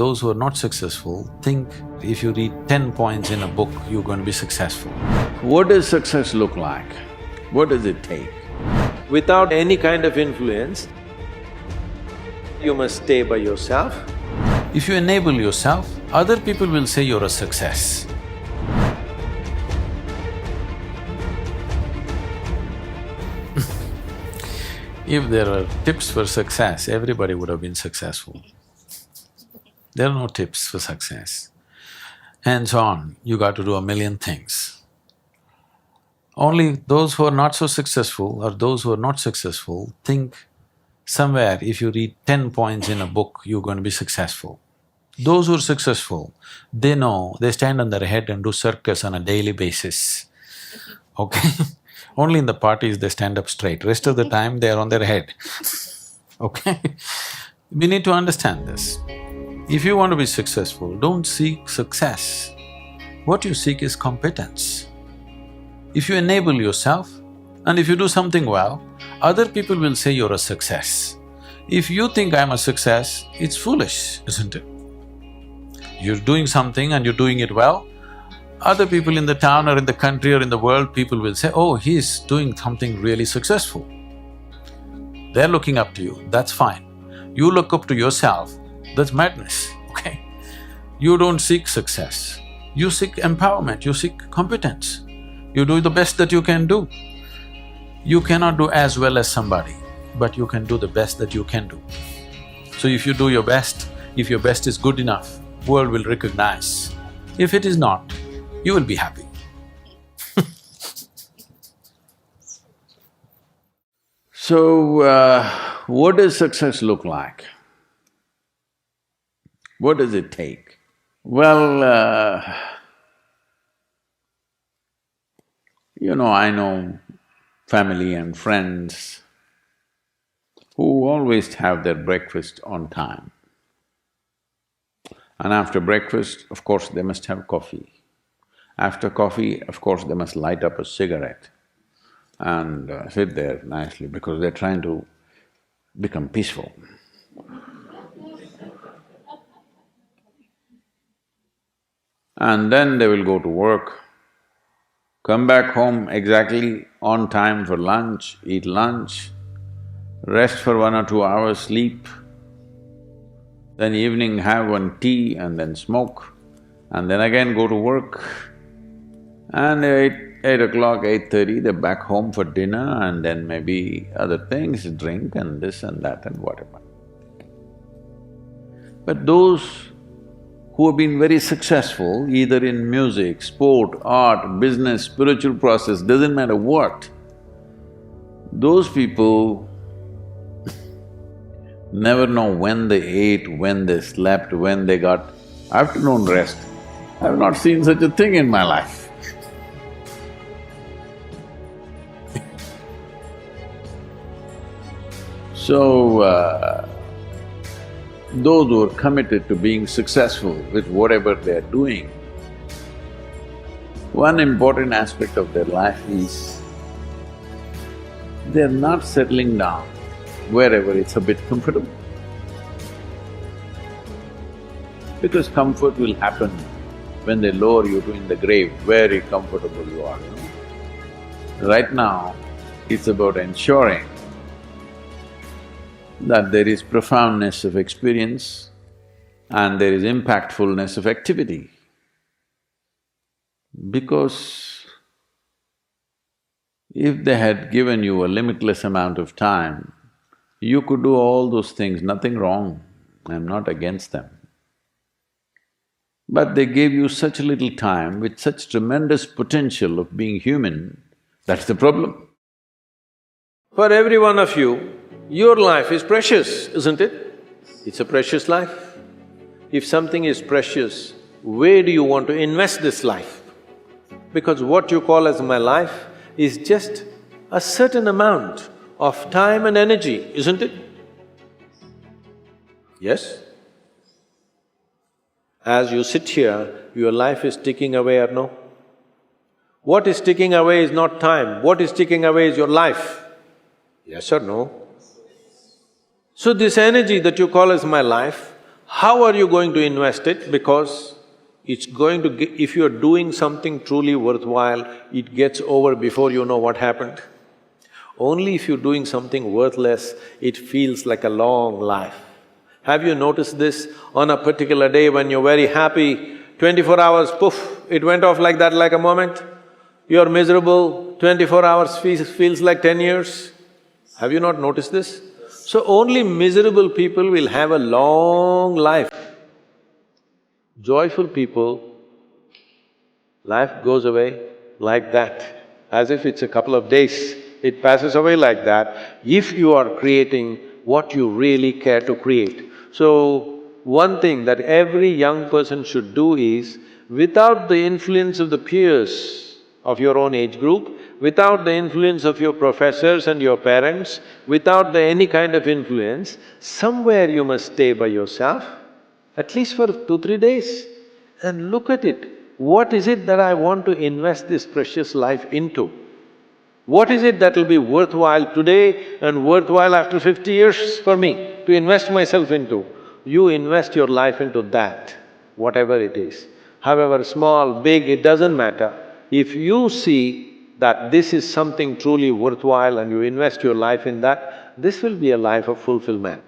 those who are not successful think if you read 10 points in a book, you're going to be successful. What does success look like? What does it take? Without any kind of influence, you must stay by yourself. If you enable yourself, other people will say you're a success. If there were tips for success, everybody would have been successful. There are no tips for success. Hands on, you got to do a million things. Only those who are not so successful or those who are not successful think somewhere if you read 10 points in a book, you're going to be successful. Those who are successful, they know, they stand on their head and do circus on a daily basis, okay? Only in the parties they stand up straight, rest of the time they are on their head, okay? We need to understand this. If you want to be successful, don't seek success. What you seek is competence. If you enable yourself and if you do something well, other people will say you're a success. If you think I'm a success, it's foolish, isn't it? You're doing something and you're doing it well, other people in the town or in the country or in the world, people will say, oh, he's doing something really successful. They're looking up to you, that's fine. You look up to yourself, that's madness, okay? You don't seek success, you seek empowerment, you seek competence. You do the best that you can do. You cannot do as well as somebody, but you can do the best that you can do. So if you do your best, if your best is good enough, world will recognize. If it is not, you will be happy. So, what does success look like? What does it take? Well, I know family and friends who always have their breakfast on time. And after breakfast, of course, they must have coffee. After coffee, of course, they must light up a cigarette and sit there nicely because they're trying to become peaceful. And then they will go to work, come back home exactly on time for lunch, eat lunch, rest for 1 or 2 hours, sleep, then evening have one tea and then smoke, and then again go to work. And 8 o'clock, 8:30, they're back home for dinner and then maybe other things, drink and this and that and whatever. But those who have been very successful, either in music, sport, art, business, spiritual process, doesn't matter what, those people never know when they ate, when they slept, when they got afternoon rest. I've not seen such a thing in my life. So, those who are committed to being successful with whatever they're doing, one important aspect of their life is they're not settling down wherever it's a bit comfortable. Because comfort will happen when they lower you to in the grave, very comfortable you are, Right now, it's about ensuring that there is profoundness of experience and there is impactfulness of activity. Because if they had given you a limitless amount of time, you could do all those things, nothing wrong, I'm not against them. But they gave you such little time with such tremendous potential of being human, that's the problem. For every one of you, your life is precious, isn't it? It's a precious life. If something is precious, where do you want to invest this life? Because what you call as my life is just a certain amount of time and energy, isn't it? Yes? As you sit here, your life is ticking away or no? What is ticking away is not time, what is ticking away is your life. Yes or no? So this energy that you call as my life, How are you going to invest it? Because it's going to if you're doing something truly worthwhile, it gets over before you know what happened. Only if you're doing something worthless, it feels like a long life. Have you noticed this? On a particular day when you're very happy, 24 hours, poof, it went off like that, like a moment. You're miserable, 24 hours feels like 10 years. Have you not noticed this? So only miserable people will have a long life. Joyful people, life goes away like that, as if it's a couple of days. It passes away like that if you are creating what you really care to create. So, one thing that every young person should do is, without the influence of the peers of your own age group, without the influence of your professors and your parents, without any kind of influence, somewhere you must stay by yourself, at least for 2-3 days, and look at it. What is it that I want to invest this precious life into? What is it that will be worthwhile today and worthwhile after 50 years for me to invest myself into? You invest your life into that, whatever it is. However small, big, it doesn't matter. If you see that this is something truly worthwhile and you invest your life in that, this will be a life of fulfillment.